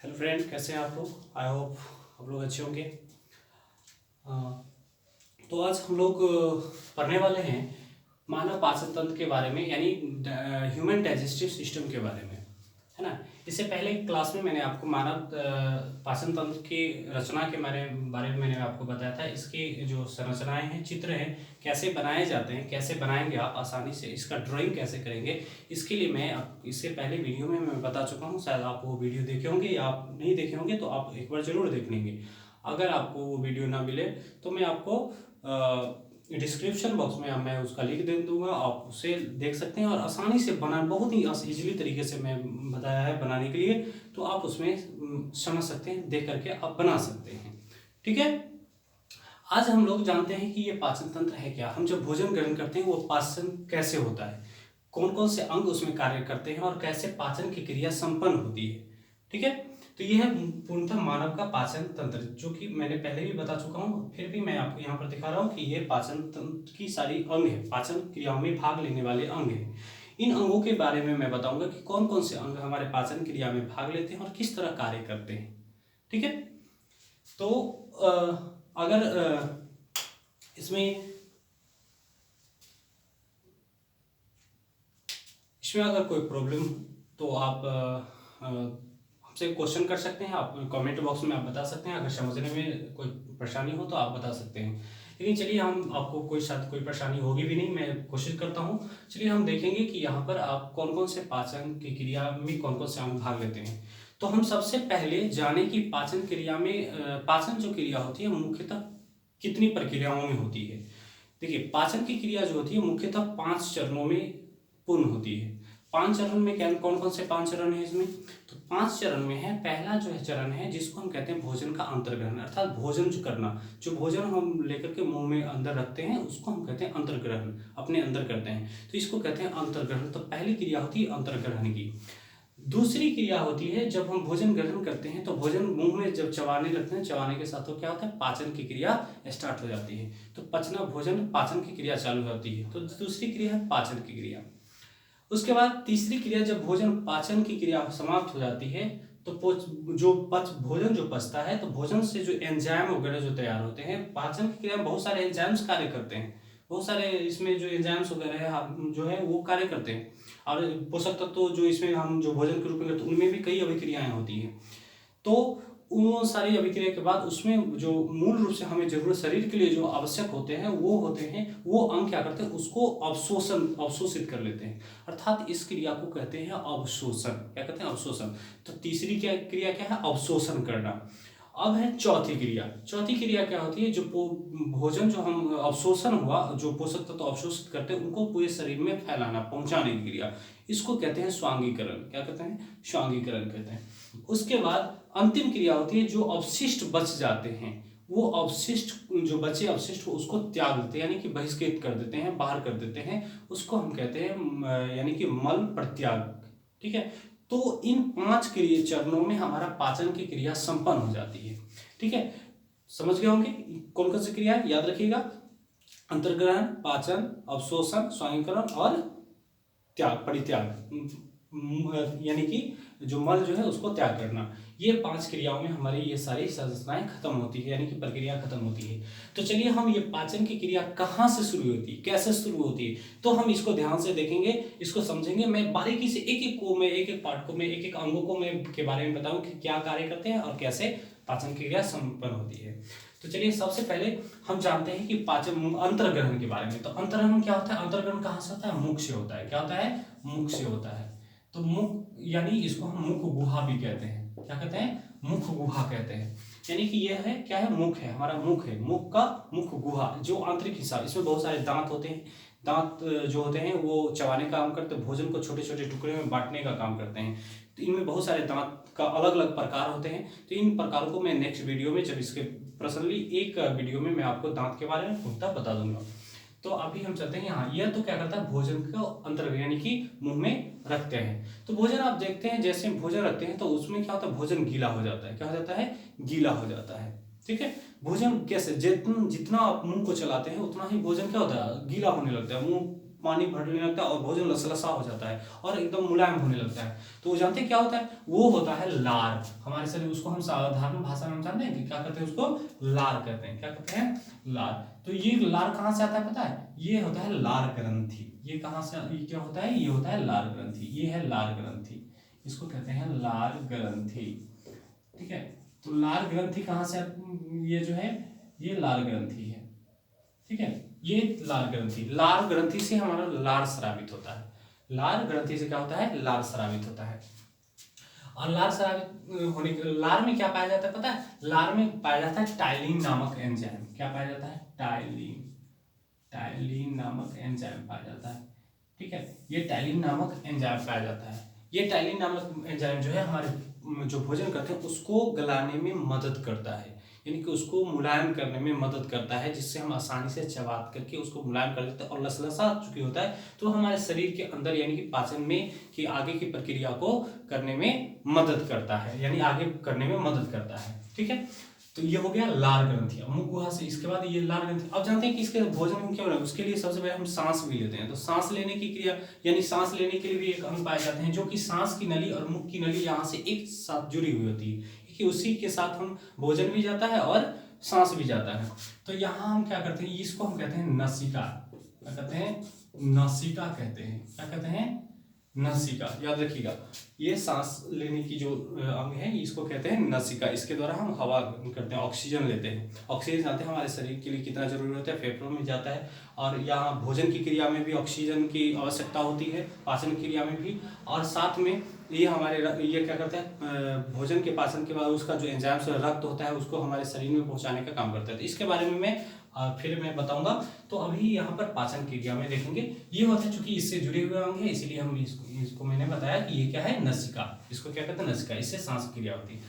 Hello friend, कैसे हैं आप लोग। आई होप आप लोग अच्छे होंगे। तो आज हम लोग पढ़ने वाले हैं मानव पाचन तंत्र के बारे में, यानी ह्यूमन डाइजेस्टिव सिस्टम के बारे में, है ना। इससे पहले क्लास में मैंने आपको मानव पाचन तंत्र की रचना के बारे में मैंने आपको बताया था। इसकी जो संरचनाएं हैं, चित्र हैं, कैसे बनाए जाते हैं, कैसे बनाएंगे आप आसानी से, इसका ड्राइंग कैसे करेंगे, इसके लिए मैं इससे पहले वीडियो में मैं बता चुका हूँ। शायद आप वो वीडियो देखे होंगे या आप नहीं देखे होंगे, तो आप एक बार ज़रूर देख लेंगे। अगर आपको वो वीडियो ना मिले तो मैं आपको डिस्क्रिप्शन बॉक्स में मैं उसका लिंक दे दूंगा, आप उसे देख सकते हैं। और आसानी से बना, बहुत ही इजीली तरीके से मैं बताया है बनाने के लिए, तो आप उसमें समझ सकते हैं, देख करके आप बना सकते हैं। ठीक है। आज हम लोग जानते हैं कि ये पाचन तंत्र है क्या। हम जब भोजन ग्रहण करते हैं वो पाचन कैसे होता है, कौन कौन से अंग उसमें कार्य करते हैं और कैसे पाचन की क्रिया संपन्न होती है। ठीक है। तो यह है पूर्णतः मानव का पाचन तंत्र, जो कि मैंने पहले भी बता चुका हूँ, फिर भी मैं आपको यहाँ पर दिखा रहा हूँ कि ये पाचन तंत्र की सारी अंग है, पाचन क्रियाओं में भाग लेने वाले अंग हैं। इन अंगों के बारे में मैं बताऊंगा कि कौन कौन से अंग हमारे पाचन क्रिया में भाग लेते हैं और किस तरह कार्य करते हैं। ठीक है। तो अगर इसमें अगर कोई प्रॉब्लम तो आप हमसे क्वेश्चन कर सकते हैं। आप कमेंट बॉक्स में आप बता सकते हैं। अगर समझने में कोई परेशानी हो तो आप बता सकते हैं। लेकिन चलिए, हम आपको कोई परेशानी होगी भी नहीं, मैं कोशिश करता हूँ। चलिए हम देखेंगे कि यहाँ पर आप कौन कौन से पाचन की क्रिया में कौन कौन से अंग भाग लेते हैं। तो हम सबसे पहले जाने कि पाचन क्रिया में पाचन जो क्रिया होती है मुख्यतः कितनी प्रक्रियाओं में होती है। देखिए, पाचन की क्रिया जो होती है मुख्यतः 5 चरणों में पूर्ण होती है। 5 चरण में क्या, कौन कौन से 5 चरण है इसमें, तो 5 चरण में है। पहला जो है चरण है जिसको हम कहते हैं भोजन का अंतर्ग्रहण, अर्थात भोजन जो करना, जो भोजन हम लेकर के मुंह में अंदर रखते हैं उसको हम कहते हैं अंतर्ग्रहण, अपने अंदर करते हैं, तो इसको कहते हैं अंतर्ग्रहण। तो पहली क्रिया होती है अंतर्ग्रहण की। दूसरी क्रिया होती है जब हम भोजन ग्रहण करते हैं, तो भोजन मुंह में जब चबाने लगते हैं, चबाने के साथ तो क्या होता है, पाचन की क्रिया स्टार्ट हो जाती है। तो पचना, भोजन, पाचन की क्रिया चालू हो जाती है। तो दूसरी क्रिया है पाचन की क्रिया। उसके बाद तीसरी क्रिया, जब भोजन पाचन की क्रिया समाप्त हो जाती है, तो भोजन जो पचता है, तो भोजन से जो एंजाइम वगैरह जो तैयार होते हैं, पाचन की क्रिया में बहुत सारे एंजाइम्स कार्य करते हैं, बहुत सारे इसमें जो एंजाइम्स वगैरह है जो है वो कार्य करते हैं। और पोषक तत्व जो इसमें हम जो भोजन के रूप में करते हैं उनमें भी कई अभिक्रियाएं होती हैं। तो उन सारी अभिक्रिया के बाद उसमें जो मूल रूप से हमें जरूरत शरीर के लिए जो आवश्यक होते हैं वो अंग क्या करते हैं, उसको अवशोषित कर लेते हैं। अर्थात इस क्रिया को कहते हैं अवशोषण। क्या कहते हैं, अवशोषण। तो तीसरी क्रिया क्या है, अवशोषण करना। अब है चौथी क्रिया। चौथी क्रिया क्या होती है, जो भोजन जो हम अवशोषण हुआ, जो पोषक तत्व अवशोषित करते हैं उनको पूरे शरीर में फैलाना, पहुंचाने की क्रिया, इसको कहते हैं स्वांगीकरण। क्या कहते हैं, स्वांगीकरण कहते हैं। उसके बाद अंतिम क्रिया होती है जो अवशिष्ट बच जाते हैं, वो अवशिष्ट जो बचे अवशिष्ट उसको त्याग देते हैं, यानी कि बहिष्कृत कर देते हैं, बाहर कर देते हैं, उसको हम कहते हैं यानी कि मल प्रत्याग। ठीक है। तो इन 5 क्रिया चरणों में हमारा पाचन की क्रिया संपन्न हो जाती है। ठीक है, समझ गए होंगे कौन कौन सी क्रिया है, याद रखिएगा। अंतर्ग्रहण, पाचन, अवशोषण, स्वांगीकरण और त्याग, परित्याग, यानी कि जो मल जो है उसको त्याग करना। ये 5 क्रियाओं में हमारी ये सारी संरचनाएं खत्म होती है, यानी कि प्रक्रिया खत्म होती है। तो चलिए हम ये पाचन की क्रिया कहाँ से शुरू होती है, कैसे शुरू होती है, तो हम इसको ध्यान से देखेंगे, इसको समझेंगे। मैं बारीकी से एक एक पार्ट को मैं एक एक अंगों को मैं के बारे में बताऊं कि क्या कार्य करते हैं और कैसे पाचन क्रिया संपन्न होती है। तो चलिए सबसे पहले हम जानते हैं कि पाचन अंतर्ग्रहण के बारे में। तो अंतर्ग्रहण क्या होता है, अंतर्ग्रहण कहाँ से होता है, मुख से होता है। क्या होता है, मुख से होता है। तो मुख, यानी इसको हम मुख गुहा भी कहते हैं। क्या कहते हैं, मुख गुहा कहते हैं। यानी कि यह है क्या है, मुख है, हमारा मुख है, मुख का मुख गुहा, जो आंतरिक हिस्सा, इसमें बहुत सारे दांत होते हैं। दांत जो होते हैं वो चबाने का काम करते हैं, भोजन को छोटे छोटे टुकड़े में बांटने का काम करते हैं। तो इनमें बहुत सारे दांत का अलग अलग प्रकार होते हैं। तो इन प्रकारों को मैं नेक्स्ट वीडियो में, जब इसके पर्सनली एक वीडियो में मैं आपको दांत के बारे में पूर्णतः बता दूंगा। तो अभी हम चलते हैं यहाँ। यह तो क्या करता है, भोजन को अंतर्ग्रहण यानी कि मुंह में रखते हैं। तो भोजन आप देखते हैं, जैसे भोजन रखते हैं तो उसमें क्या होता है, भोजन गीला हो जाता है। क्या हो जाता है, गीला हो जाता है। ठीक है। भोजन कैसे, जितना आप मुंह को चलाते हैं उतना ही भोजन क्या होता है, गीला होने लगता है। मुंह पानी भरने लगता है और भोजन लसलसा हो जाता है और एकदम मुलायम होने लगता है। तो वो जानते हैं क्या होता है? वो होता है लार। हमारे शरीर उसको हम साधारण भाषा में हम जानते हैं कि क्या कहते हैं उसको? लार कहते हैं। क्या कहते हैं? लार। तो ये लार कहाँ से आता है पता है? ये होता है लार ग्रंथि। ये कहाँ से, ये क्या होता है? ये होता है लार ग्रंथि। ये है लार ग्रंथि, इसको कहते हैं लार ग्रंथि। ठीक है, तो लार ग्रंथि कहाँ से, ये जो है ये लार ग्रंथि है। ठीक है, ये लार ग्रंथि, लार ग्रंथि से हमारा लार स्रावित होता है। लार ग्रंथि से क्या होता है? लार स्रावित होता है। और लार स्रावित होने के, लार में क्या पाया जाता है पता है? लार में पाया जाता है टाइलिन नामक एंजाइम। क्या पाया जाता है? टाइलिन, टाइलिन नामक एंजाइम पाया जाता है। ठीक है, ये टाइलिन नामक एंजाइम पाया जाता है। ये टाइलिन नामक एंजाइम जो है हमारे जो भोजन करते हैं उसको गलाने में मदद करता है, यानी कि उसको मुलायम करने में मदद करता है, जिससे हम आसानी से चबा करके उसको मुलायम कर देते हैं और लसलसा चुकी होता है तो हमारे शरीर के अंदर यानी कि पाचन में की आगे की प्रक्रिया को करने में मदद करता है, यानी आगे करने में मदद करता है। ठीक है, तो ये हो गया लार ग्रंथि। मुख गुहा से, इसके बाद ये लार ग्रंथि। अब जानते हैं कि इसके भोजन में क्या हो रहा है? उसके लिए सबसे पहले हम सांस भी लेते हैं। तो सांस लेने की क्रिया यानी सांस लेने के लिए भी एक अंग पाए जाते हैं, जो कि सांस की नली और मुख की नली यहाँ से एक साथ जुड़ी हुई होती है कि उसी के साथ हम भोजन भी जाता है और सांस भी जाता है। तो यहाँ हम क्या करते हैं? इसको हम कहते हैं नसिका। क्या कहते हैं? नसिका कहते हैं। क्या कहते हैं? नसिका। याद रखिएगा, ये सांस लेने की जो अंग है इसको कहते हैं नसिका। इसके द्वारा हम हवा करते हैं, ऑक्सीजन लेते हैं। ऑक्सीजन जाते हैं हमारे शरीर के लिए कितना जरूरी होता है? फेफड़ों में जाता है। और यहाँ भोजन की क्रिया में भी ऑक्सीजन की आवश्यकता होती है, पाचन क्रिया में भी। और साथ में ये हमारे ये क्या करता है? भोजन के पाचन के बाद उसका जो एंजाइम्स रक्त होता है उसको हमारे शरीर में पहुंचाने का काम करता है। तो इसके बारे में मैं फिर मैं बताऊंगा। तो अभी यहाँ पर पाचन क्रिया में देखेंगे। ये होता है चूंकि इससे जुड़े हुए अंग है, इसीलिए हम इसको मैंने बताया कि ये क्या है? नसिका। इसको क्या कहते हैं? नसिका। इससे सांस क्रिया होती है।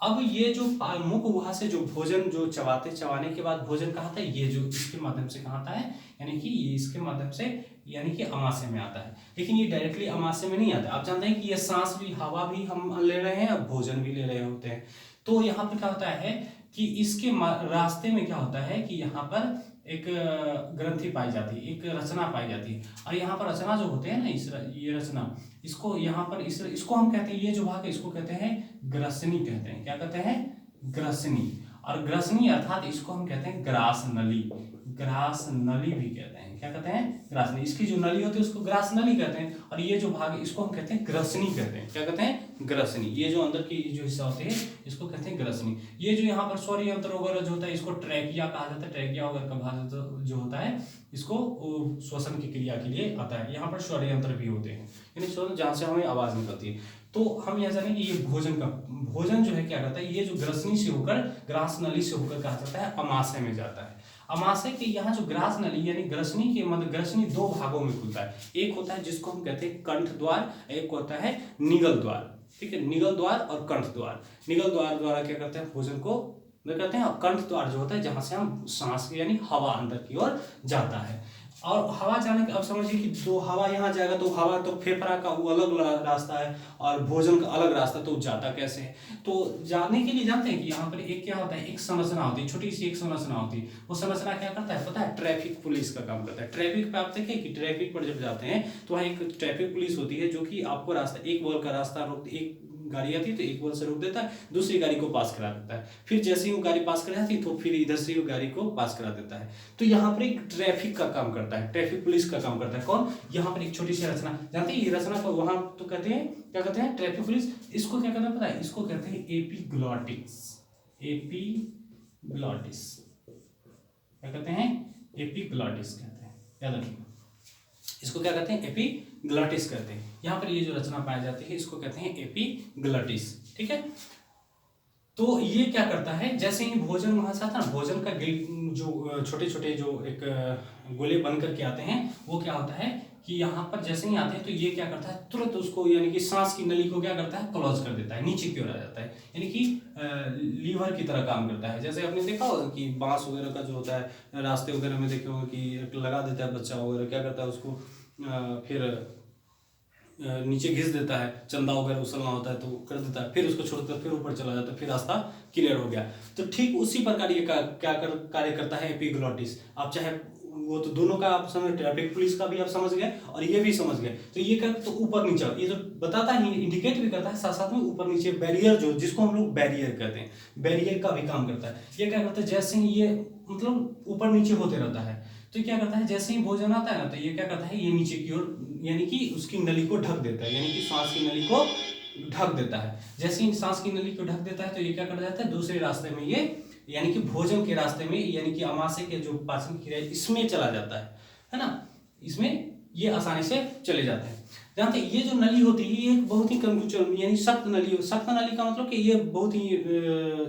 अब ये जो मुख गुहा से जो भोजन जो चबाने के बाद भोजन कहाँ आता है? ये जो इसके माध्यम से कहाँ आता है? यानी कि ये इसके माध्यम से यानी कि अमाशय में आता है। लेकिन ये डायरेक्टली अमाशय में नहीं आता। आप जानते हैं कि ये सांस भी, हवा भी हम ले रहे हैं और भोजन भी ले रहे होते हैं। तो यहाँ पर क्या होता है कि इसके रास्ते में क्या होता है कि यहाँ पर एक ग्रंथि पाई जाती है, एक रचना पाई जाती है। और यहाँ पर रचना जो होते हैं ना, ये रचना, इसको यहाँ पर इसको हम कहते हैं, ये जो भाग है इसको कहते हैं ग्रसनी कहते हैं। क्या कहते हैं? ग्रसनी। और ग्रसनी अर्थात इसको हम कहते हैं ग्रास नली। ग्रास नली भी कहते हैं। क्या कहते हैं? ग्रास नली। इसकी जो नली होती है उसको ग्रास नली कहते हैं। और ये जो भाग है इसको हम कहते हैं ग्रसनी कहते हैं। क्या कहते हैं? ग्रसनी। ये जो अंदर की जो हिस्सा होती है इसको कहते हैं ग्रसनी। ये जो यहाँ पर स्वरी यंत्र वगैरह जो होता है इसको ट्रैकिया कहा जाता है। ट्रैकिया वगैरह का भाग जो होता है इसको श्वसन की क्रिया के लिए आता है। यहाँ पर स्वर यंत्र भी होते हैं, यानी श्वसन जहाँ से हमें आवाज निकलती है। तो हम यह जाने कि ये भोजन जो है क्या करता है? ये जो ग्रसनी से होकर, ग्रास नली से होकर कहा जाता है अमाशय में जाता है। अमाशय के यहाँ जो ग्रास नली यानी ग्रसनी के मध्य, ग्रसनी दो भागों में खुलता है। एक होता है जिसको हम कहते हैं कंठ द्वार, एक होता है निगल द्वार। ठीक है, निगल द्वार और कंठ द्वार। निगल द्वार द्वारा क्या करते हैं? भोजन को करते हैं। और कंठ द्वार जो होता है जहां से हम सांस यानी हवा अंदर की ओर जाता है। और हवा जाने के, अब समझिए कि दो हवा यहाँ जाएगा तो हवा तो फेफड़ा का वो अलग रास्ता है और भोजन का अलग रास्ता, तो जाता कैसे है? तो जाने के लिए जानते हैं कि यहाँ पर एक क्या होता है? एक संरचना होती है, छोटी सी एक संरचना होती है। वो संरचना क्या करता है पता है? ट्रैफिक पुलिस का काम करता है। ट्रैफिक पे आप देखें कि ट्रैफिक पर जब जाते हैं तो वहाँ एक ट्रैफिक पुलिस होती है जो कि आपको रास्ता, एक बगल का रास्ता रोक, एक गाड़ी आती है तो एक बगल से रोक देता है, दूसरी गाड़ी को पास करा देता है। फिर जैसे ही वो गाड़ी पास कर जाती है तो फिर इधर से वो गाड़ी को पास करा देता है। तो यहाँ पर एक ट्रैफिक का काम करता है, ट्रैफिक पुलिस का काम करता है। कौन? यहाँ पर एक छोटी सी रचना, जानते हैं ये रचना को वहां तो कहते हैं, क्या कहते हैं? Traffic police. इसको क्या कहते हैं पता है? इसको कहते हैं एपिग्लॉटिस। एपिग्लॉटिस क्या कहते हैं? एपिग्लॉटिस कहते हैं। याद रखिएगा, इसको क्या कहते हैं? एपिग्लॉटिस कहते हैं। यहाँ पर ये जो रचना पाई जाती है इसको कहते हैं एपिग्लॉटिस। ठीक है, तो ये क्या करता है? जैसे ही भोजन वहां से आता है, भोजन का जो छोटे छोटे जो एक गोले बन करके आते हैं, वो क्या होता है कि यहाँ पर जैसे ही आते हैं तो ये क्या करता है? तुरंत उसको यानी कि सांस की नली को क्या करता है? क्लोज कर देता है, नीचे की ओर आ जाता है, यानी कि लीवर की तरह काम करता है। जैसे आपने देखा होगा कि बांस वगैरह का जो होता है रास्ते वगैरह में देखे होगा कि लगा देता है बच्चा वगैरह, क्या करता है उसको फिर नीचे घिस देता है, चंदा वगैरह उछलना होता है तो कर देता है, फिर उसको छोड़ता है, फिर ऊपर चला जाता है, फिर रास्ता क्लियर हो गया। तो ठीक उसी प्रकार ये क्या कार्य करता है एपिग्लॉटिस। आप चाहे वो तो दोनों का आप समझ, ट्रैफिक पुलिस का भी आप समझ गए और ये भी समझ गए। तो ये क्या, तो ऊपर नीचे ये तो बताता ही, इंडिकेट भी करता है, साथ साथ में ऊपर नीचे बैरियर, जो जिसको हम लोग बैरियर कहते हैं, बैरियर का भी काम करता है। ये क्या करता है, जैसे ही ये मतलब ऊपर नीचे होते रहता है, तो क्या करता है, जैसे ही भोजन आता है ना, तो ये क्या करता है, ये नीचे की ओर यानी कि उसकी नली को ढक देता है, यानी कि सांस की नली को ढक देता है। जैसे ही सांस की नली को ढक देता है, तो ये क्या कर जाता है, दूसरे रास्ते में ये यानी कि भोजन के रास्ते में, यानी कि आमाशय के जो पाचन क्रिया इसमें चला जाता है ना, इसमें ये आसानी से चले जाते हैं। जानते हैं ये जो नली होती है, ये एक बहुत ही कंकुचन यानी सख्त नली, सख्त नली का मतलब कि ये बहुत ही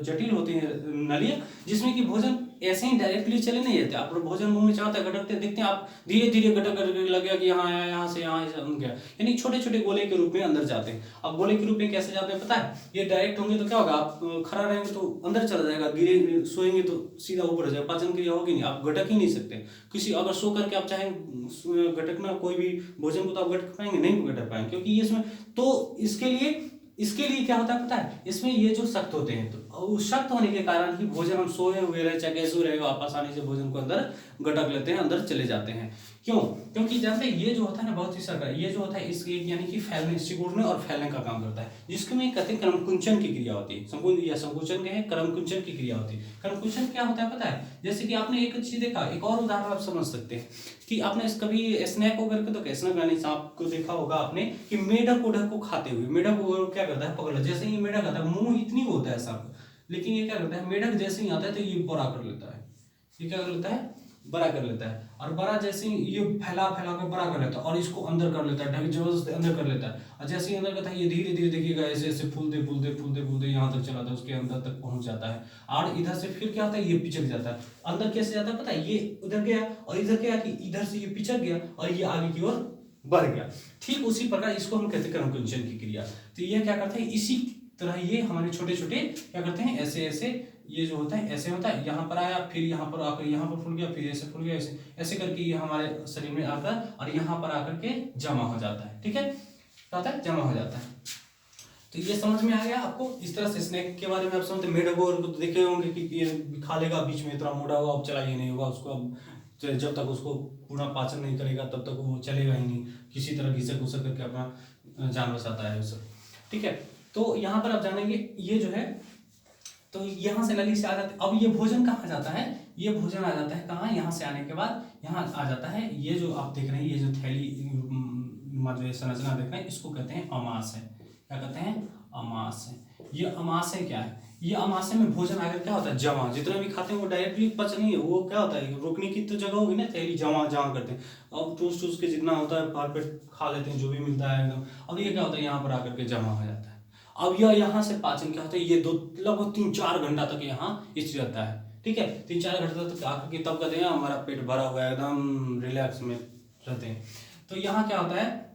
जटिल होती है नलियाँ, जिसमें कि भोजन ऐसे ही डायरेक्टली चले नहीं जाते। आप भोजन मुंह में चाहते गटकते देखते हैं आप, धीरे धीरे गटक गटक लग गया कि यहाँ आया, यहाँ से यहाँ गया, यानी छोटे छोटे गोले के रूप में अंदर जाते हैं। अब गोले के रूप में कैसे जाते हैं पता है, ये डायरेक्ट होंगे तो क्या होगा, आप खड़ा रहेंगे तो अंदर चला जाएगा, गिरे सोएंगे तो सीधा ऊपर हो जाएगा, पाचन क्रिया होगी नहीं, आप गटक ही नहीं सकते। किसी अगर सो करके आप चाहें गटकना कोई भी भोजन को, तो आप गटक पाएंगे नहीं, गटक पाएंगे, क्योंकि ये इसमें तो इसके लिए क्या होता है पता है, इसमें ये जो सख्त होते हैं, तो उस सख्त होने के कारण ही भोजन हम सोए हुए रहे चाहे कैसे रहे, आप आसानी से भोजन को अंदर गटक लेते हैं, अंदर चले जाते हैं। क्यों, क्योंकि जानते हैं ये जो होता है ना, बहुत ही सरल, ये जो होता है इसके यानी कि फैलने, सिकुड़ने और फैलने का काम करता है, जिसमें कहते हैं क्रमकुंचन की क्रिया होती है। संकुचन क्या है, क्रमकुंचन की क्रिया होती है। क्रमकुंचन क्या होता है पता है, जैसे कि आपने एक चीज देखा, एक और उदाहरण आप समझ सकते हैं कि आपने कभी स्नैक वगैरह को, तो कैसे ना सांप को देखा होगा आपने कि मेढक उड़क को खाते हुए, मेढक क्या करता है, पकड़, जैसे ही मेढक आता है, मुंह इतनी होता है सांप, लेकिन ये क्या करता है, मेढक जैसे ही आता है तो ये बड़ा कर लेता है, ये क्या कर लेता है, बड़ा कर लेता है, और बड़ा जैसे ही ये फैला फैला कर बड़ा कर लेता है, और इसको अंदर कर लेता है, ढक जबरदस्ती अंदर कर लेता है, और जैसे ही अंदर करता है, ये धीरे धीरे देखिएगा ऐसे ऐसे फूलते फूलते फूलते फूलते यहाँ तक चलाता है, उसके अंदर तक पहुंच जाता है, और इधर से फिर क्या होता है, ये पिचक जाता है। अंदर कैसे जाता है पता है, ये उधर गया और इधर गया, कि इधर से ये पिचक गया और ये आगे की ओर बढ़ गया। ठीक उसी प्रकार इसको हम कहते हैं क्रमकुंचन की क्रिया। तो ये क्या करते हैं, इसी तरह ये हमारे छोटे छोटे क्या करते हैं, ऐसे ऐसे ये जो होता है ऐसे होता है, यहाँ पर आया, फिर यहाँ पर आकर यहाँ पर फूल गया, फिर ऐसे फूल गया, ऐसे ऐसे करके ये हमारे शरीर में आकर और यहाँ पर आकर के जमा हो जाता है। ठीक है, क्या होता है, जमा हो जाता है। तो ये समझ में आ गया आपको। इस तरह से स्नैक के बारे में आप समझते, मेढक को तो देखे होंगे कि ये खा लेगा, बीच में इतना मोटा हुआ, अब चला ही नहीं होगा उसको, अब जब तक उसको पूरा पाचन नहीं करेगा तब तक वो चलेगा ही नहीं, किसी तरह घिसक घुसक करके अपना जान बचाता है उसे। ठीक है, तो यहाँ पर आप जानेंगे ये जो है, तो यहाँ से नली से आ जाते, अब ये भोजन कहाँ जाता है, ये भोजन आ जाता है कहाँ, यहाँ से आने के बाद यहाँ आ जाता है, ये जो आप देख रहे हैं, ये जो थैली जो संरचना देख रहे हैं, इसको कहते हैं अमाशय। क्या कहते हैं, अमाशय। ये अमाशय क्या है, ये अमाशय में भोजन आकर क्या होता है, जमा, जितना भी खाते हैं वो डायरेक्टली पच नहीं है, वो क्या होता है, रोकने की तो जगह होगी ना, थैली जमा जमा करते हैं, अब टूस टूस के जितना होता है कारपेट खा लेते हैं, जो भी मिलता है एकदम। अब ये क्या होता है, यहाँ पर आकर के जमा हो जाता है। अब यह यहाँ से पाचन क्या होता है, ये लगभग 3-4 घंटा तक यहाँ स्थिर रहता है। ठीक है, 3-4 घंटा तक आकर के तब कहते हैं हमारा पेट भरा हुआ है, एकदम रिलैक्स में रहते हैं। तो यहाँ क्या होता है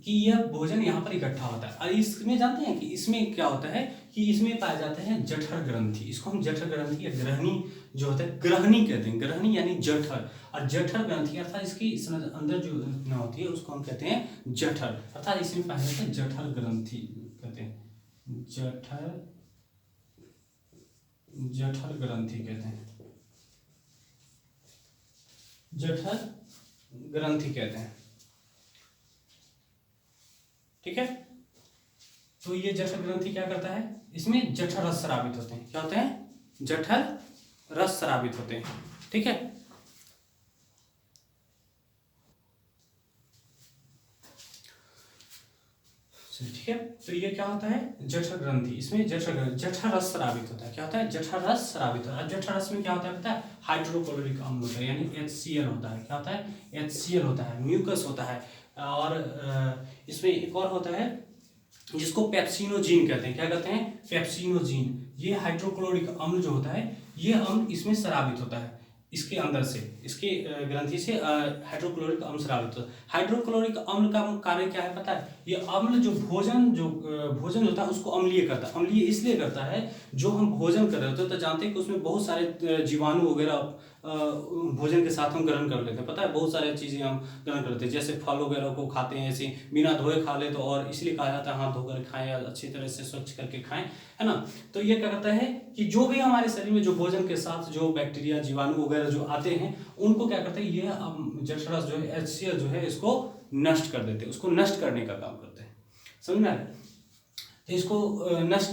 कि यह भोजन यहाँ पर इकट्ठा होता है, और इसमें जानते हैं कि इसमें क्या होता है कि इसमें पाए जाते हैं जठर ग्रंथि, इसको हम जठर ग्रंथि या ग्रहणी जो होता है, ग्रहणी कहते हैं, ग्रहणी यानी जठर, और जठर ग्रंथि अर्थात इसकी अंदर जो रचना होती है उसको हम कहते हैं जठर, अर्थात इसमें पाए जाते हैं जठर ग्रंथि कहते हैं, जठर ग्रंथि कहते हैं, जठर ग्रंथि कहते हैं। ठीक है, तो ये जठर ग्रंथि क्या करता है, इसमें जठर रस स्रावित होते हैं। क्या होते हैं, जठर रस स्रावित होते हैं। ठीक है, ठीक है, तो ये क्या होता है, जठर ग्रंथि, इसमें जठर रस स्रावित होता है। क्या होता है, जठर रस स्रावित होता है। जठर रस में क्या होता है पता है, हाइड्रोक्लोरिक अम्ल होता है, यानी HCl होता है। क्या होता है, HCl होता है, म्यूकस होता है, और इसमें एक और होता है जिसको पेप्सिनोजीन कहते हैं। क्या कहते हैं, पेप्सिनोजीन। ये हाइड्रोक्लोरिक अम्ल जो होता है, ये अम्ल इसमें स्रावित होता है, इसके अंदर से, इसके ग्रंथि से हाइड्रोक्लोरिक अम्ल स्रावित होता है। हाइड्रोक्लोरिक अम्ल का कार्य क्या है पता है, ये अम्ल जो भोजन होता है उसको अम्लीय करता है। अम्लीय इसलिए करता है, जो हम भोजन कर रहे होते हैं तो जानते हैं कि उसमें बहुत सारे जीवाणु वगैरह भोजन के साथ हम ग्रहण कर लेते हैं। पता है, बहुत सारी चीज़ें हम ग्रहण करते हैं, जैसे फल वगैरह को खाते हैं ऐसे बिना धोए खा ले, तो और इसलिए कहा जाता है हाथ धोकर खाएं या अच्छी तरह से स्वच्छ करके खाएं, है ना। तो ये क्या करता है कि जो भी हमारे शरीर में जो भोजन के साथ जो बैक्टीरिया जीवाणु वगैरह जो आते हैं, उनको क्या करते हैं, ये जठरांश जो है HCl जो है इसको नष्ट कर देते हैं, उसको नष्ट करने का काम करते हैं। समझ में आ रहा है? तो इसको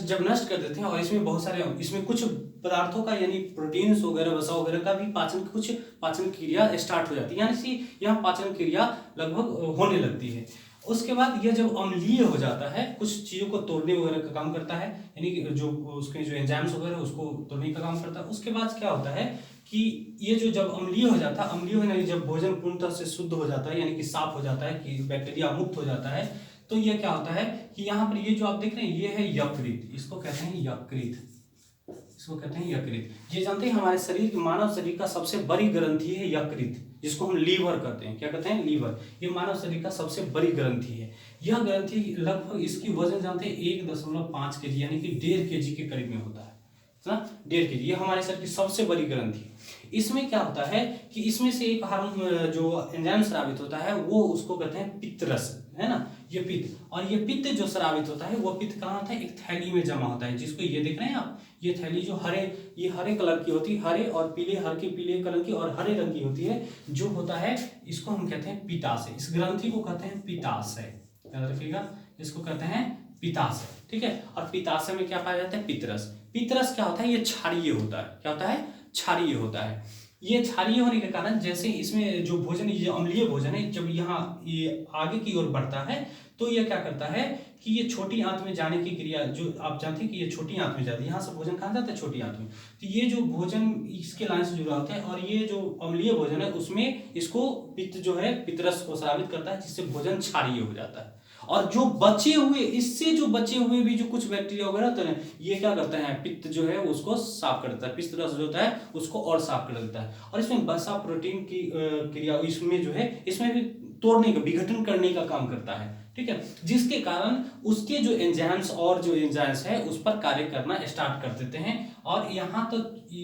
जब नष्ट कर देते हैं, और इसमें बहुत सारे, इसमें कुछ पदार्थों का यानी प्रोटीन्स वगैरह वसा वगैरह का भी कुछ पाचन क्रिया स्टार्ट हो जाती है, यानी कि यहाँ पाचन क्रिया लगभग होने लगती है। उसके बाद ये जब अम्लीय हो जाता है, कुछ चीज़ों को तोड़ने वगैरह का काम करता है, यानी कि जो उसके जो एंजाइम्स वगैरह उसको तोड़ने का काम करता है। उसके बाद क्या होता है कि ये जो जब अम्लीय हो जाता है, अम्लीय होने जब भोजन पूर्णतः से शुद्ध हो जाता है, यानी कि साफ हो जाता है, कि बैक्टीरिया मुक्त हो जाता है, तो ये क्या होता है कि यहाँ पर ये जो आप देख रहे हैं ये है यकृत, इसको कहते हैं यकृत, इसको कहते हैं यकृत। ये जानते हैं हमारे शरीर, मानव शरीर का सबसे बड़ी ग्रंथि है यकृत, जिसको हम लीवर कहते हैं। क्या कहते हैं? लीवर। ये मानव शरीर का सबसे बड़ी ग्रंथि है। यह ग्रंथि लगभग, इसकी वजन जानते हैं 1.5 kg यानी कि 1.5 kg के करीब में होता है ना, 1.5 kg। ये हमारे शरीर की सबसे बड़ी ग्रंथि है। इसमें क्या होता है कि इसमें से एक हार्मोन जो एंजाइम स्रावित होता है वो उसको कहते हैं पित्तरस, है ना, ये पित्त। और ये पित्त जो स्रावित होता है वो पित्त कहाँ होता है? एक थैली में जमा होता है, जिसको ये देख रहे हैं आप, ये थैली जो ये हरे कलर की होती है, हरे और पीले, हल्के पीले कलर की और हरे रंग की होती है, जो होता है इसको हम कहते हैं पित्ताशय। इस ग्रंथि को कहते हैं पित्ताशय, याद रखिएगा, इसको कहते हैं पित्ताशय। ठीक है। और पित्ताशय में क्या पाया जाता है? पित्तरस। पित्तरस क्या होता है? ये क्षारीय होता है। क्या होता है? क्षारीय होता है। ये क्षारीय होने के कारण जैसे इसमें जो भोजन, ये अम्लीय भोजन है, जब यहाँ ये आगे की ओर बढ़ता है तो ये क्या करता है कि ये छोटी आंत में जाने की क्रिया, जो आप जानते हैं कि ये छोटी आंत में जाती है, यहाँ से भोजन कहाँ जाता है? छोटी आंत में। तो ये जो भोजन इसके लाइन से जुड़ा होता है, और ये जो अम्लीय भोजन है उसमें इसको पित्त जो है पित्तरस को स्रावित करता है, जिससे भोजन क्षारीय हो जाता है। और जो बचे हुए, इससे जो बचे हुए भी जो कुछ बैक्टीरिया वगैरह होते हैं, ये क्या करते हैं? पित्त जो है उसको साफ कर देता है, पित्तरस जो होता है उसको और साफ कर देता है। और इसमें वसा प्रोटीन की क्रिया इसमें जो है, इसमें भी तोड़ने का, विघटन करने का काम करता है। ठीक है। जिसके कारण उसके जो एंजाइम्स और जो एंजाइम्स है उस पर कार्य करना स्टार्ट कर देते हैं। और यहाँ तो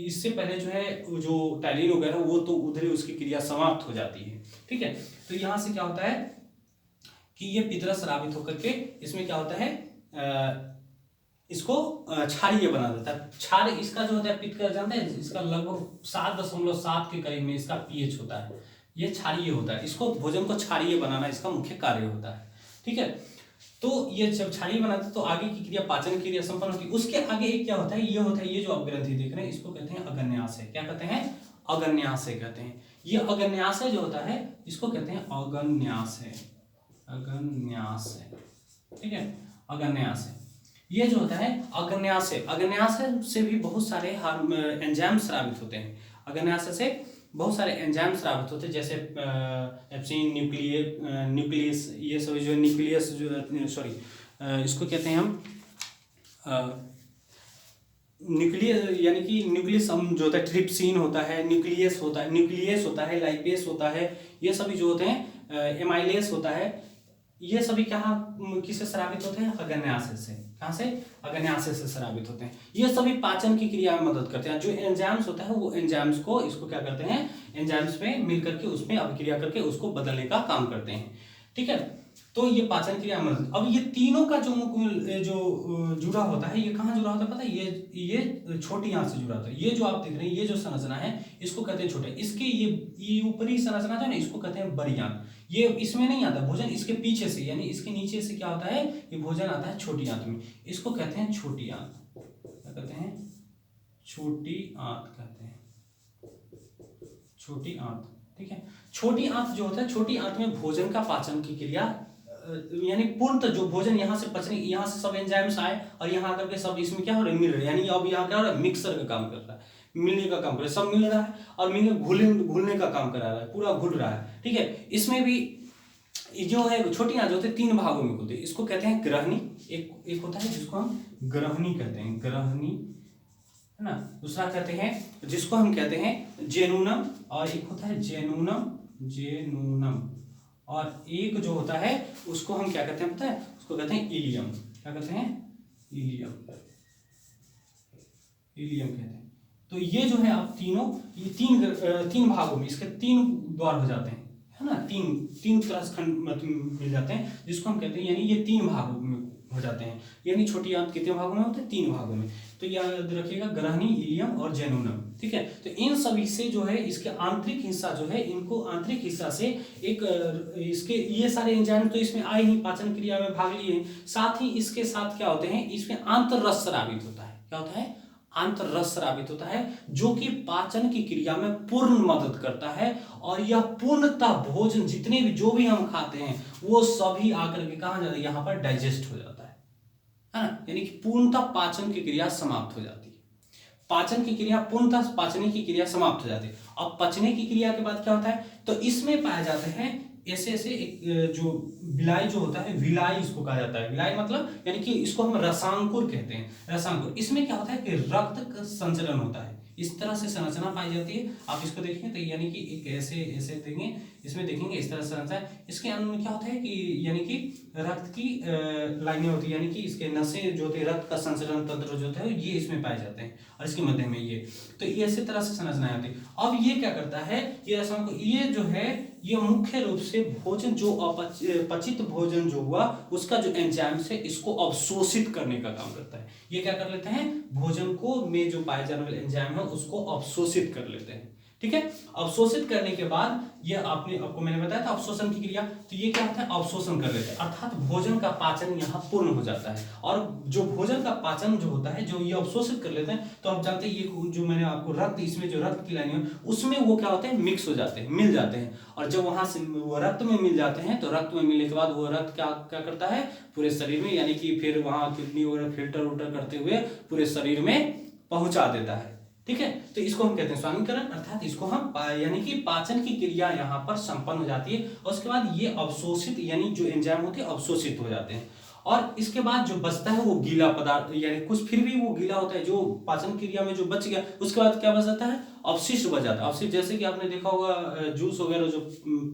इससे पहले जो है जो टैलिन वगैरह वो तो उधर ही उसकी क्रिया समाप्त हो जाती है। ठीक है। तो यहाँ से क्या होता है कि ये पित्तरस स्रावित होकर के इसमें क्या होता है, इसको क्षारीय बना देता है। क्षार इसका जो होता है, पित्त का जानते हैं, इसका लगभग 7.7 के करीब में इसका pH होता है। ये क्षारीय होता है। इसको भोजन को क्षारीय बनाना इसका मुख्य कार्य होता है। ठीक है। तो ये जब क्षारीय बनाते हैं तो आगे की क्रिया, पाचन क्रिया संपन्न होती है। उसके आगे एक क्या होता है, ये होता है, ये जो आप ग्रंथि देख रहे हैं इसको कहते हैं अग्न्याशय। क्या कहते हैं? अग्न्याशय कहते हैं। ये अग्न्याशय जो होता है इसको कहते हैं अग्न्याशय, अग्न्याशय। ठीक है। अग्न्याशय ये जो होता है अग्न्याशय, अग्न्याशय से भी बहुत सारे एंजाइम स्रावित होते हैं। अग्न्याशय से बहुत सारे एंजाइम स्रावित होते हैं, जैसे एप्सिन, न्यूक्लियस, ये सभी जो न्यूक्लियस जो, सॉरी, इसको कहते हैं हम न्यूक्लियस, यानी कि न्यूक्लियस जो होता है, ट्रिप्सिन होता है, न्यूक्लियस होता है, लाइपेस होता है, ये सभी जो होते हैं, एमाइलेस होता है, ये सभी कहाँ किससे स्रावित होते हैं? अग्न्याशय से। कहाँ से? अग्न्याशय से स्रावित होते हैं। ये सभी पाचन की क्रिया में मदद करते हैं। जो एंजाइम्स होता है वो एंजाइम्स को, इसको क्या करते हैं, एंजाइम्स में मिल करके उसमें अभिक्रिया करके उसको बदलने का काम करते हैं। ठीक है। तो ये पाचन क्रिया में मदद। अब ये तीनों का जो जुड़ा होता है, ये कहाँ जुड़ा होता है पता है? ये छोटी आंत से जुड़ा होता है। ये जो आप देख रहे हैं, ये जो संरचना है इसको कहते हैं छोटे। इसके ये ऊपरी संरचना जो है ना, इसको कहते हैं बड़ी आंत। ये इसमें नहीं आता भोजन, इसके पीछे से, यानी इसके नीचे से क्या होता है, ये भोजन आता है छोटी आंत में। इसको कहते हैं छोटी आंत। क्या कहते हैं? छोटी आंत कहते हैं, छोटी आंत। ठीक है। छोटी आंत जो होता है, छोटी आंत में भोजन का पाचन की क्रिया, यानी पूर्णतः जो भोजन यहाँ से पचने, यहाँ से सब एंजाइम्स आए और यहाँ आकर के सब इसमें क्या हो रहा है, मिल रहे हैं। यानी अब यहाँ क्या हो रहा है, मिक्सर का काम कर रहा है, मिलने का काम कर रहा है, सब मिल रहा है और मिलकर घुलने का काम करा रहा है, पूरा घुल रहा है। ठीक है। इसमें भी जो है छोटी आंत जो होती है 3 भागों में होती है। इसको कहते हैं ग्रहणी, एक होता है जिसको हम ग्रहणी कहते हैं, ग्रहणी, है ना। दूसरा कहते हैं जिसको हम कहते हैं जेनूनम, और एक होता है जेनूनम, और एक जो होता है उसको हम क्या कहते हैं पता है? उसको कहते हैं इलियम। क्या कहते हैं? इलियम, इलियम कहते हैं। तो ये जो है आप तीनों, ये तीन भागों में इसके 3 द्वार हो जाते हैं, है ना। तीन तरह से खंड मिल जाते हैं, जिसको हम कहते हैं, यानी ये 3 भागों में हो जाते हैं। यानी छोटी आंत कितने भागों में होते हैं? 3 भागों में। तो याद रखिएगा ग्रहणी, इलियम और जेनुनम, ठीक है। तो इन सभी से जो है इसके आंतरिक हिस्सा जो है, इनको आंतरिक हिस्सा से एक इसके ये सारे एंजाइम तो इसमें आए ही, पाचन क्रिया में भाग लिए, साथ ही इसके साथ क्या होते हैं, इसमें आंतररस स्रावित होता है। क्या होता है? आंतररस स्रावित होता है, जो कि पाचन की क्रिया में पूर्ण मदद करता है। और यह पूर्णतः भोजन जितने भी जो भी हम खाते हैं वो सभी आकर के कहाँ जाते हैं, यहाँ पर डाइजेस्ट हो जाता है ना। यानी कि पूर्णतः पाचन की क्रिया समाप्त हो जाती है। पाचन की क्रिया पूर्णतः पाचने की क्रिया समाप्त हो जाती है। अब पचने की क्रिया के बाद क्या होता है, तो इसमें पाए जाते हैं ऐसे ऐसे एक जो विलाई जो होता है, विलाई इसको कहा जाता है। विलाई मतलब यानी कि इसको हम रसांकुर कहते हैं। रसांकुर, इसमें क्या होता है कि रक्त का संचलन होता है, इस तरह से संरचना पाई जाती है। आप इसको देखें तो यानी कि एक ऐसे ऐसे देंगे, इसमें देखेंगे इस तरह से संरचना है। इसके अंदर में क्या होता है कि यानी कि रक्त की लाइनें होती है, यानी कि इसके नसें जो होती है, रक्त का संचलन तंत्र जो होता है ये इसमें पाए जाते हैं, और इसके मध्य में ये, तो ये इसी तरह से संरचना आती है। अब ये क्या करता है, ये रसायन, ये जो है ये मुख्य रूप से भोजन जो अपचित भोजन जो हुआ उसका जो एंजाइम है इसको अवशोषित करने का काम करता है। ये क्या कर लेते हैं, भोजन को में जो पाए जाने वाले एंजाइम है उसको अवशोषित कर लेते हैं, ठीक है। अवशोषित करने के बाद ये आपको मैंने बताया था अवशोषण की क्रिया, तो ये क्या होता है, अवशोषण कर लेते हैं, अर्थात भोजन का पाचन यहाँ पूर्ण हो जाता है। और जो भोजन का पाचन जो होता है, जो ये अवशोषित कर लेते हैं, तो आप जानते हैं ये जो मैंने आपको रक्त, इसमें जो रक्त की लाइनें उसमें वो क्या होते हैं, मिक्स हो जाते हैं, मिल जाते हैं। और जब वहां से वो रक्त में मिल जाते हैं, तो रक्त में मिलने के बाद वो रक्त क्या क्या करता है पूरे शरीर में, यानी कि फिर वहां किडनी वगैरह फिल्टर उल्टर करते हुए पूरे शरीर में पहुंचा देता है, ठीक है। तो इसको हम कहते हैं स्वामीकरण, अर्थात इसको हम यानी कि पाचन की क्रिया यहाँ पर संपन्न हो जाती है, और उसके बाद ये अवशोषित यानी जो एंजाइम होते हैं अवशोषित हो जाते हैं। और इसके बाद जो बचता है वो गीला पदार्थ, यानी कुछ फिर भी वो गीला होता है जो पाचन क्रिया में जो बच गया, उसके बाद क्या बच जाता है, अवशिष्ट बच जाता है। अवशिष्ट जैसे कि आपने देखा होगा जूस वगैरह जो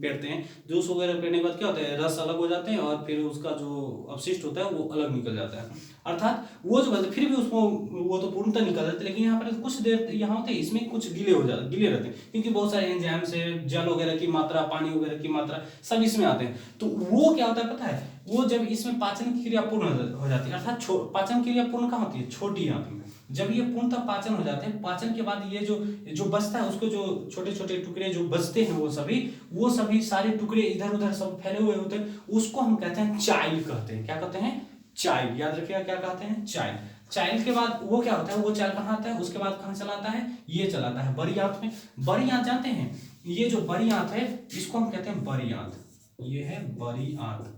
पीते हैं, जूस वगैरह पीने के बाद क्या होता है, रस अलग हो जाते हैं और फिर उसका जो अवशिष्ट होता है वो अलग निकल जाता है। अर्थात वो जो बचता फिर भी उसको वो तो पूर्णतः निकल जाते हैं, लेकिन यहाँ पर कुछ देर यहाँ होते हैं, इसमें कुछ गीले हो जाते, गीले रहते हैं, क्योंकि बहुत सारे एंजाइम से जल वगैरह की मात्रा, पानी वगैरह की मात्रा सब इसमें आते हैं। तो वो क्या होता है पता है, वो जब इसमें पाचन की क्रिया पूर्ण हो जाती है, अर्थात पाचन क्रिया पूर्ण कहाँ होती है, छोटी आंत में। जब ये पूर्णतः पाचन हो जाते हैं, पाचन के बाद ये जो बचता है उसको जो छोटे छोटे टुकड़े जो बचते हैं वो सभी सारे टुकड़े इधर उधर सब फैले हुए होते हैं, उसको हम कहते हैं चाइल कहते हैं। क्या कहते हैं, चाइल, याद रखिएगा क्या कहते हैं, चाइल। चाइल के बाद वो क्या होता है, वो चाइल कहाँ आता है, उसके बाद कहाँ चला आता है, ये चलाता है बड़ी आंत में। बड़ी आंत जानते हैं, ये जो बड़ी आंत है इसको हम कहते हैं बड़ी आंत, ये है बड़ी आंत,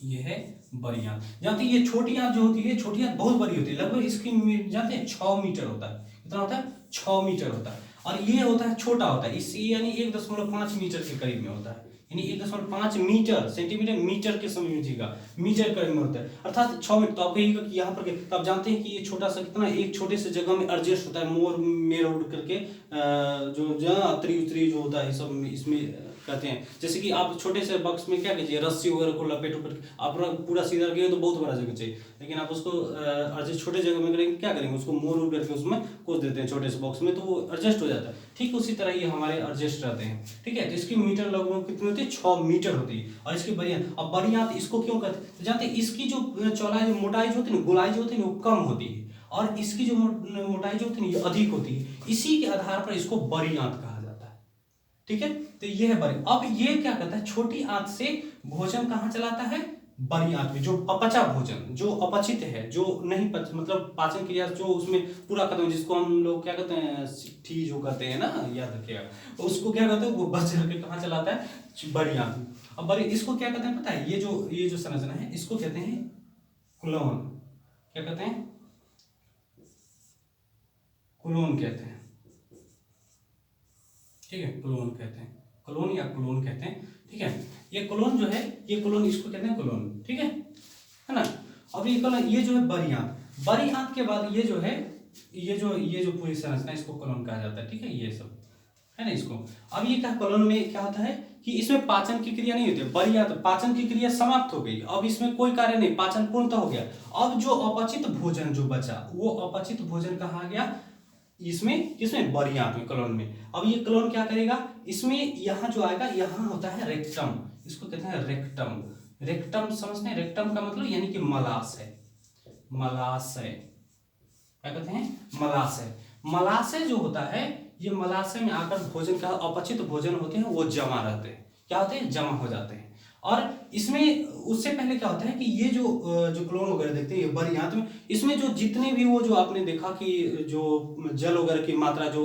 ये है बड़ी आंत। जानते हैं ये छोटी आंत जो होती है, छोटी आंत बहुत बड़ी होती है, लगभग इसकी जानते हैं 6 मीटर होता है। कितना होता है, 6 मीटर होता है। और ये होता है छोटा होता है, इससे यानी 1.5 मीटर के करीब में होता है, यानी 1.5 मीटर, सेंटीमीटर मीटर के समझिएगा, मीटर करीब में होता है, अर्थात 6 मीटर। तो आप कहिएगा कि यहाँ पर तो आप जानते हैं कि ये छोटा सा कितना, एक छोटे से जगह में एडजस्ट होता है, मोर मेरा उड़ करके जो अतरी उतरी जो होता है सब इसमें कहते हैं। जैसे कि आप छोटे से बॉक्स में क्या कीजिए, रस्सी वगैरह को लपेट उपेट आप पूरा सीधा रखिए तो बहुत बड़ा जगह चाहिए, लेकिन आप उसको एडजस्ट छोटे जगह में करेंगे, क्या करेंगे, उसको मोड़ उड़ करके उसमें खोस देते हैं छोटे से बॉक्स में, तो वो एडजस्ट हो जाता है। ठीक उसी तरह ये हमारे एडजस्ट रहते हैं, ठीक है। तो इसकी मीटर लगभग कितनी होती है, 6 मीटर होती है। और इसकी बड़ी आंत, अब बड़ी आंत इसको क्यों कहते हैं, तो जानते हैं इसकी जो चौड़ाई, मोटाई जो होती है, गोलाई जो होती है वो कम होती है, और इसकी जो मोटाई जो होती है ये अधिक होती है। इसी के आधार पर इसको बड़ी आंत कहा जाता है, ठीक है। तो ये है बड़ी। अब ये क्या करता है, छोटी आंत से भोजन कहाँ चलाता है, बड़ी आंत में, जो अपचा भोजन, जो अपचित है, जो नहीं मतलब पाचन क्रिया जो उसमें पूरा खत्म, जिसको हम लोग क्या कहते हैं, सिट्ठी जो कहते हैं ना, याद रखिएगा, उसको क्या कहते हैं, वो बच करके कहाँ चलाता है, बड़ी आंत में। अब बड़ी इसको क्या कहते हैं पता है, ये जो संरचना है इसको कहते हैं कोलोन। क्या कहते हैं, कोलोन कहते हैं, ठीक है, कोलोन कहते हैं, कोलोन या कोलोन कहते हैं, ठीक है। ये कोलोन जो है, ये कोलोन इसको कहते हैं कोलोन, ठीक है ना। अब ये कोलोन, ये जो है बड़ी आंत, बड़ी आंत के बाद ये जो है, ये जो पूरी संरचना इसको कोलोन कहा जाता है, ठीक है, ये सब है ना इसको। अब ये क्या, कोलोन में क्या होता है कि इसमें पाचन की क्रिया नहीं होती, बड़ी आंत पाचन की क्रिया समाप्त हो गई, अब इसमें कोई कार्य नहीं, पाचन पूर्णतः हो गया। अब जो अपचित भोजन जो बचा, वो अपचित भोजन कहाँ आ गया, इसमें, किसमें, बड़ी आंत में, कोलोन में। अब ये कोलोन क्या करेगा, इसमें यहाँ जो आएगा, यहाँ होता है रेक्टम, इसको कहते हैं रेक्टम। रेक्टम समझते हैं, रेक्टम का मतलब यानी कि मलाशय, मलाशय, क्या कहते हैं, मलाशय। मलाशय जो होता है, ये मलाशय में आकर भोजन का अपचित भोजन होते हैं वो जमा रहते हैं, क्या होते हैं, जमा हो जाते हैं। और इसमें उससे पहले क्या होता है कि ये जो क्लोन वगैरह देखते हैं ये बरियात में, इसमें जो जितने भी वो जो आपने देखा कि जो जल वगैरह की मात्रा जो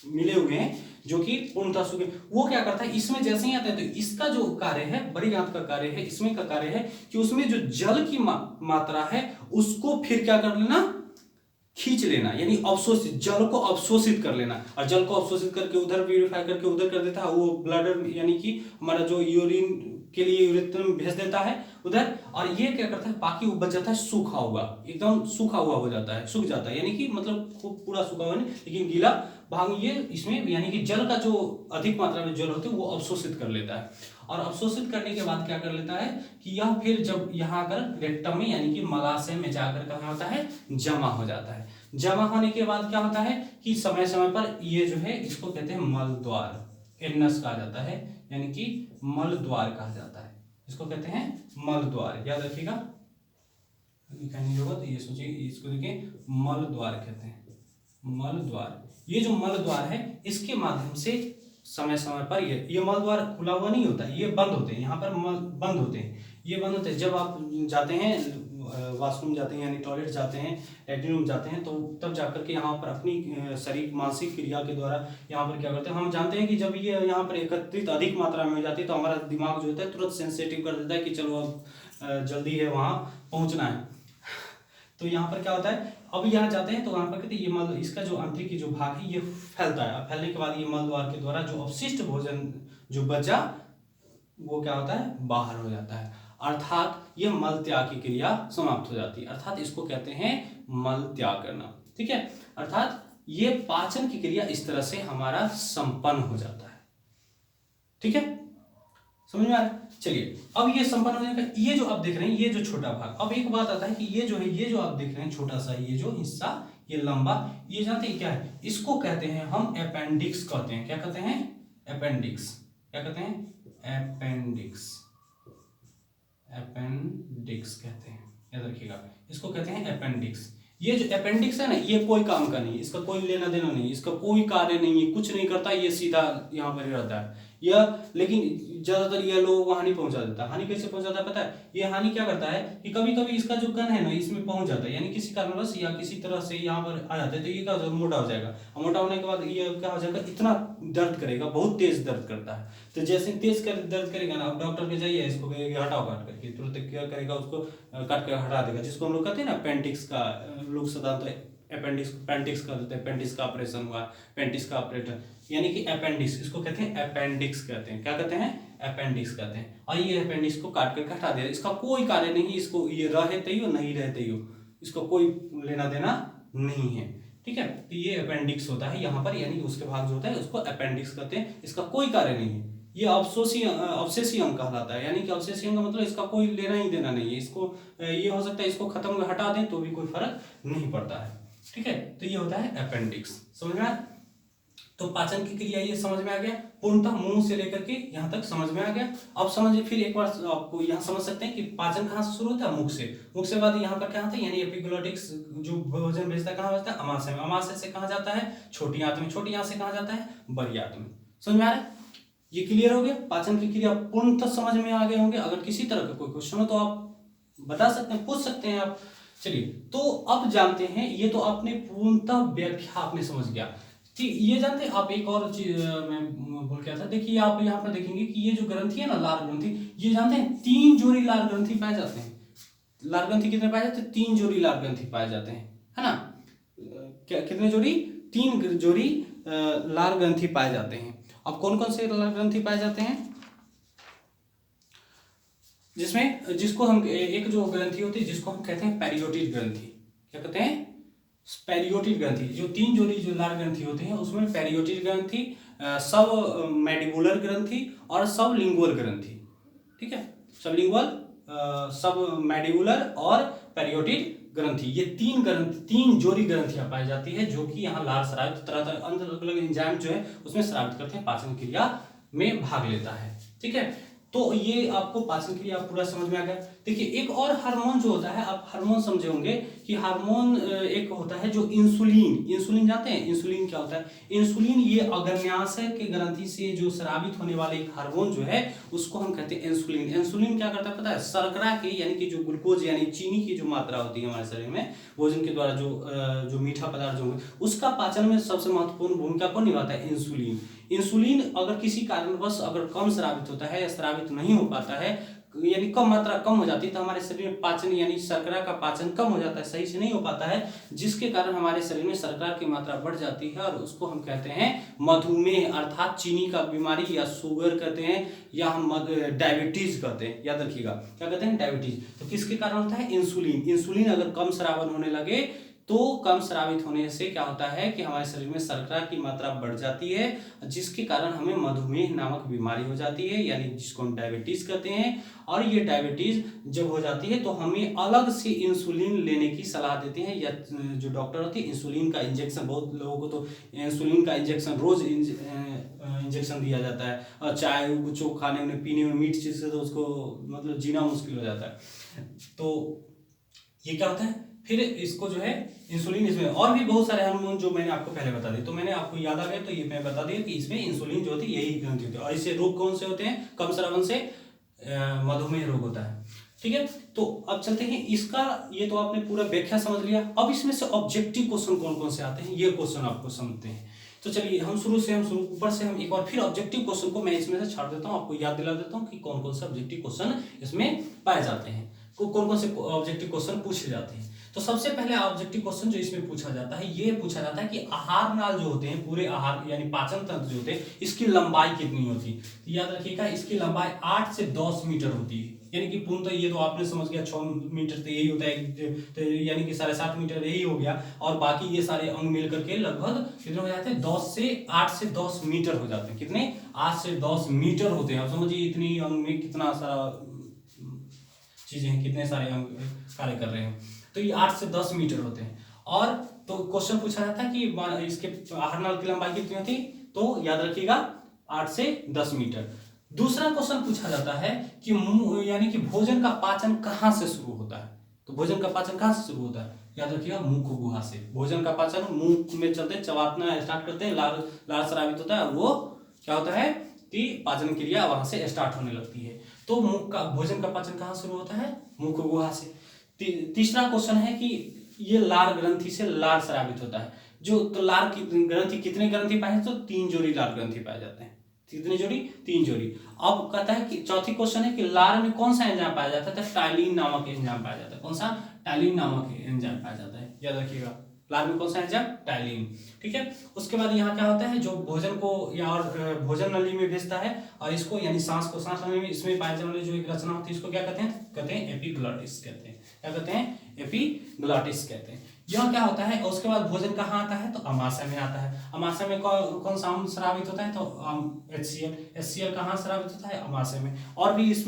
मिले हुए हैं जो कि पूर्णतः सूखे, वो क्या करता है, इसमें जैसे ही आता है तो इसका जो कार्य है, बड़ी आंत का कार्य है, इसमें का कार्य है कि उसमें जो जल की मात्रा है उसको फिर क्या कर लेना, खींच लेना, यानी अवशोषित, जल को अवशोषित कर लेना। और जल को अवशोषित करके उधर प्यूरिफाई करके उधर कर देता है, वो ब्लडर यानी कि हमारा जो यूरिन के लिए यूरेथ्रम में भेज देता है उधर। और ये क्या करता है, बाकी वो बच जाता है सूखा हुआ, एकदम सूखा हुआ हो जाता है, सूख जाता है, यानी कि मतलब खूब पूरा सूखा हुआ नहीं लेकिन गीला भाग ये इसमें, यानी कि जल का जो अधिक मात्रा में जल होते हैं वो अवशोषित कर लेता है। और अवशोषित करने के बाद क्या कर लेता है कि यह फिर जब यहाँ आकर रेक्टम में यानी कि मलाशय में जाकर क्या होता है, जमा हो जाता है। जमा होने के बाद क्या होता है कि समय समय पर ये जो है इसको कहते हैं मल द्वार, एनस कहा जाता है, यानी कि मल द्वार कहा जाता है, इसको कहते हैं मल द्वार, याद रखिएगा, कहने होगा तो ये सोचिए, इसको देखिए मल द्वार कहते हैं, मल द्वार। ये जो मल द्वार है इसके माध्यम से समय समय पर ये मल द्वार खुला हुआ नहीं होता, ये बंद होते हैं, यहाँ पर मल बंद होते हैं, ये बंद होते हैं। जब आप जाते हैं वॉशरूम जाते हैं यानी टॉयलेट जाते हैं, लैट्रिन रूम जाते हैं, तो तब जाकर के यहाँ पर अपनी शरीर मानसिक क्रिया के द्वारा यहाँ पर क्या करते हैं, हम जानते हैं कि जब ये यहाँ पर एकत्रित अधिक मात्रा में हो जाती है तो हमारा दिमाग जो होता है तुरंत सेंसिटिव कर देता है कि चलो अब जल्दी है वहाँ पहुँचना है। तो यहाँ पर क्या होता है, अब यहाँ जाते हैं तो वहाँ पर कहते हैं ये मल, इसका जो आंतरिक जो भाग है ये फैलता है, फैलने के बाद ये मल द्वार के द्वारा जो अवशिष्ट भोजन जो बचा वो क्या होता है, बाहर हो जाता है, अर्थात ये मल त्याग की क्रिया समाप्त हो जाती है, अर्थात इसको कहते हैं मल त्याग करना। ठीक है, अर्थात ये पाचन की क्रिया इस तरह से हमारा संपन्न हो जाता है। ठीक है, समझ में आ रहा है। चलिए अब ये संपन्न हो जाएगा, ये जो आप देख रहे हैं ये जो छोटा भाग, अब एक बात आता है कि ये जो है, ये जो आप देख रहे हैं छोटा सा ये जो हिस्सा, ये लंबा, ये जानते हैं क्या है, इसको कहते हैं हम अपेंडिक्स कहते हैं। क्या कहते हैं, अपेंडिक्स। क्या कहते हैं, अपेंडिक्स, अपेंडिक्स कहते हैं, याद रखिएगा, इसको कहते हैं अपेंडिक्स। ये जो अपेंडिक्स है ना, ये कोई काम का नहीं, इसका कोई लेना देना नहीं, इसका कोई कार्य नहीं है, कुछ नहीं करता, ये सीधा यहाँ पर ही रहता है यह। लेकिन ज्यादातर ये लोग वहां नहीं पहुंचा देता। हानि कैसे पहुंचाता है पता है, ये हानि क्या करता है कि कभी कभी इसका जो कण है ना इसमें पहुंच जाता है, यानी किसी कारणवश या किसी तरह से यहाँ पर आ जाता है, तो ये क्या मोटा हो जाएगा, मोटा होने के बाद ये क्या हो जाएगा, इतना दर्द करेगा, बहुत तेज दर्द करता है। तो जैसे तेज दर्द करेगा ना, अब डॉक्टर के जाइए, इसको हटाओ काट करके, तुरंत क्या करेगा, उसको काट कर हटा देगा, जिसको हम लोग कहते हैं ना पेंटिक्स का, लोग साधारणतः अपेंडिक्स पेंटिक्स का देते हैं, पेंटिक्स का ऑपरेशन हुआ, पेंटिक्स का ऑपरेटर, यानी कि अपेंडिक्स, इसको कहते हैं अपेंडिक्स कहते हैं। क्या कहते हैं, अपेंडिक्स कहते हैं। और ये अपेंडिक्स को काट कर हटा दिया, इसका कोई कार्य नहीं, इसको ये रहे तैयो नहीं रहे तैयो, इसको कोई लेना देना नहीं है। ठीक है, तो ये अपेंडिक्स होता है यहाँ पर, यानी उसके भाग जो होता है उसको अपेंडिक्स कहते हैं, इसका कोई कार्य नहीं है, ये अवशेषी अंग कहलाता है, यानी कि अवशेषी अंग मतलब इसका कोई लेना ही देना नहीं है, इसको ये हो सकता है इसको खत्म हटा दें तो भी कोई फर्क नहीं पड़ता है। ठीक है, तो ये होता है अपेंडिक्स, समझ में आया। तो पाचन की क्रिया ये समझ में आ गया, पूर्णतः मुंह से लेकर के यहाँ तक समझ में आ गया। अब समझिए, फिर एक बार आपको यहाँ समझ सकते हैं कि पाचन कहाँ से शुरू होता है, मुख से, मुख से बाद यहाँ पर क्या होता है, यानी एपिग्लोटिक्स जो भोजन भेजता है कहाँ भेजता है, अमाशय में, अमाशय से कहाँ जाता है, छोटी आंत में, छोटी आंत से कहाँ जाता है, बड़ी आंत में। समझ में आ रहा है, ये क्लियर हो गया, पाचन की क्रिया पूर्णतः समझ में आ गए होंगे। अगर किसी तरह का कोई क्वेश्चन हो तो आप बता सकते हैं, पूछ सकते हैं आप। चलिए, तो अब जानते हैं, ये तो आपने पूर्णतः व्याख्या आपने समझ गया। ठीक, ये जानते हैं आप, एक और चीज मैं बोल के आया था, देखिए आप यहाँ पर देखेंगे कि ये जो ग्रंथि है ना, लार ग्रंथि, ये जानते हैं 3 जोड़ी लार ग्रंथि पाए जाते हैं। लार ग्रंथि कितने पाए जाते हैं, 3 जोड़ी लार ग्रंथि पाए जाते हैं, है ना। क्या कितने जोड़ी, 3 जोड़ी लार ग्रंथि पाए जाते हैं। अब कौन कौन से लार ग्रंथि पाए जाते हैं, जिसमें जिसको हम एक जो ग्रंथि होती है जिसको हम कहते हैं पेरियोटिड ग्रंथि। क्या कहते हैं, पेरियोटिड ग्रंथि। जो 3 जोड़ी जो लार ग्रंथि होते हैं उसमें पेरियोटिड ग्रंथि, सब मैंडिबुलर ग्रंथि और सब लिंगुअल ग्रंथि। ठीक है, सब लिंगुअल, सब मैंडिबुलर और पेरियोटिड ग्रंथि, ये 3 जोड़ी ग्रंथियां पाई जाती है, जो कि यहाँ लार स्रावित तरह तरह अलग अलग एंजाइम जो है उसमें स्रावित करते हैं, पाचन क्रिया में भाग लेता है। ठीक है, तो ये आपको पाचन क्रिया पूरा समझ में आ गया। देखिए एक और हार्मोन जो होता है, आप हार्मोन समझे होंगे कि हार्मोन एक होता है जो इंसुलिन। इंसुलिन जानते हैं इंसुलिन क्या होता है? इंसुलिन ये अग्न्याशय के ग्रंथि से जो स्रावित होने वाले एक हार्मोन जो है उसको हम कहते हैं इंसुलिन। इंसुलिन क्या करता है पता है? शर्करा की यानी कि जो ग्लूकोज यानी चीनी की जो मात्रा होती है हमारे शरीर में भोजन के द्वारा जो मीठा पदार्थ जो है उसका पाचन में सबसे महत्वपूर्ण भूमिका कौन निभाता है? इंसुलिन। इंसुलिन अगर किसी कारणवश अगर कम स्रावित होता है या स्रावित नहीं हो पाता है, यानी कम मात्रा कम हो जाती है, तो हमारे शरीर में पाचन यानी शर्करा का पाचन कम हो जाता है, सही से नहीं हो पाता है, जिसके कारण हमारे शरीर में शर्करा की मात्रा बढ़ जाती है और उसको हम कहते हैं मधुमेह अर्थात चीनी का बीमारी या शुगर कहते हैं या हम डायबिटीज कहते हैं। याद रखिएगा क्या कहते हैं? डायबिटीज। तो किसके कारण होता है? इंसुलिन। इंसुलिन अगर कम स्रावन होने लगे तो कम स्रावित होने से क्या होता है कि हमारे शरीर में शर्करा की मात्रा बढ़ जाती है, जिसके कारण हमें मधुमेह नामक बीमारी हो जाती है, यानी जिसको हम डायबिटीज कहते हैं। और ये डायबिटीज जब हो जाती है तो हमें अलग से इंसुलिन लेने की सलाह देते हैं, या जो डॉक्टर होते हैं इंसुलिन का इंजेक्शन, बहुत लोगों को तो इंसुलिन का इंजेक्शन रोज इंजेक्शन दिया जाता है, और चाय कुछ खाने में पीने में मीठ चीज से तो उसको मतलब जीना मुश्किल हो जाता है। तो ये क्या होता है फिर इसको जो है इंसुलिन, इसमें और भी बहुत सारे हार्मोन जो मैंने आपको पहले बता दिए, तो मैंने आपको याद आ गया तो ये मैं बता दिया कि इसमें इंसुलिन जो होती है यही ग्रंथि होती है। और इससे रोग कौन से होते हैं? कम स्रावन से मधुमेह रोग होता है। ठीक है, तो अब चलते हैं इसका, ये तो आपने पूरा व्याख्या समझ लिया। अब इसमें से ऑब्जेक्टिव क्वेश्चन कौन कौन से आते हैं ये क्वेश्चन आपको समझते हैं। तो चलिए हम ऊपर से हम एक बार फिर ऑब्जेक्टिव क्वेश्चन को मैं इसमें से छाड़ देता हूँ, आपको याद दिला देता हूँ कि कौन कौन से ऑब्जेक्टिव क्वेश्चन इसमें पाए जाते हैं, कौन कौन से ऑब्जेक्टिव क्वेश्चन पूछे जाते हैं। तो सबसे पहले ऑब्जेक्टिव क्वेश्चन जो इसमें पूछा जाता है ये पूछा जाता है कि आहार नाल जो होते हैं, पूरे आहार यानी पाचन तंत्र जो होते हैं, इसकी लंबाई कितनी होती है? तो याद रखिएगा इसकी लंबाई 8 से 10 मीटर होती है, यानी कि पूर्णतः ये तो आपने समझ गया 6 मीटर तो यही होता है, तो यानी कि 7.5 मीटर यही हो गया, और बाकी ये सारे अंग मिल करके लगभग कितने हो जाते हैं? 8 से 10 मीटर हो जाते हैं। कितने? 8 से 10 मीटर होते हैं। अब समझिए इतनी अंग में कितना सारा चीजें हैं, कितने सारे अंग कार्य कर रहे हैं, तो ये 8 से 10 मीटर होते हैं। और तो क्वेश्चन पूछा जाता है कि इसके आहार नाल की लंबाई कितनी होती है? तो याद रखिएगा 8 से 10 मीटर। दूसरा क्वेश्चन पूछा जाता है कि यानी कि भोजन का पाचन कहाँ से शुरू होता है? तो भोजन का पाचन कहाँ से शुरू होता है? याद रखिएगा मुख गुहा से। भोजन का पाचन मुंह में चलते चबाना स्टार्ट करते हैं, लार स्रावित होता है, और वो क्या होता है कि पाचन क्रिया वहां से स्टार्ट होने लगती है। तो भोजन का पाचन कहाँ शुरू होता है? मुख गुहा से। तीसरा क्वेश्चन है कि ये लार ग्रंथि से लार स्रावित होता है। तो लार की ग्रंथि कितने ग्रंथि पाए जाते हैं? तो 3 जोड़ी लार ग्रंथि पाए जाते हैं। कितनी जोड़ी? 3 जोड़ी। अब कहता है कि चौथी क्वेश्चन है कि लार में कौन सा एंजाइम पाया जाता है? तो टाइलिन नामक एंजाइम पाया जाता है। कौन सा? टाइलिन नामक एंजाइम पाया जाता है। याद रखिएगा लार में कौन सा एंजाइम? टाइलिन। ठीक है, उसके बाद यहाँ क्या होता है, जो भोजन को या और भोजन नली में भेजता है, और इसको यानी सांस नली में, इसमें पाए जाने वाली जो एक रचना होती है इसको क्या कहते हैं? कहते हैं एपिग्लॉटिस कहते हैं। क्या कहते हैं? एपिग्लॉटिस कहते हैं। यह क्या होता है? उसके बाद भोजन कहाँ आता है? तो अमाशय में आता है। अमाशय में कौन सा स्रावित होता है? तो HCl। HCl कहाँ स्रावित होता है? अमाशय में। और भी इसमें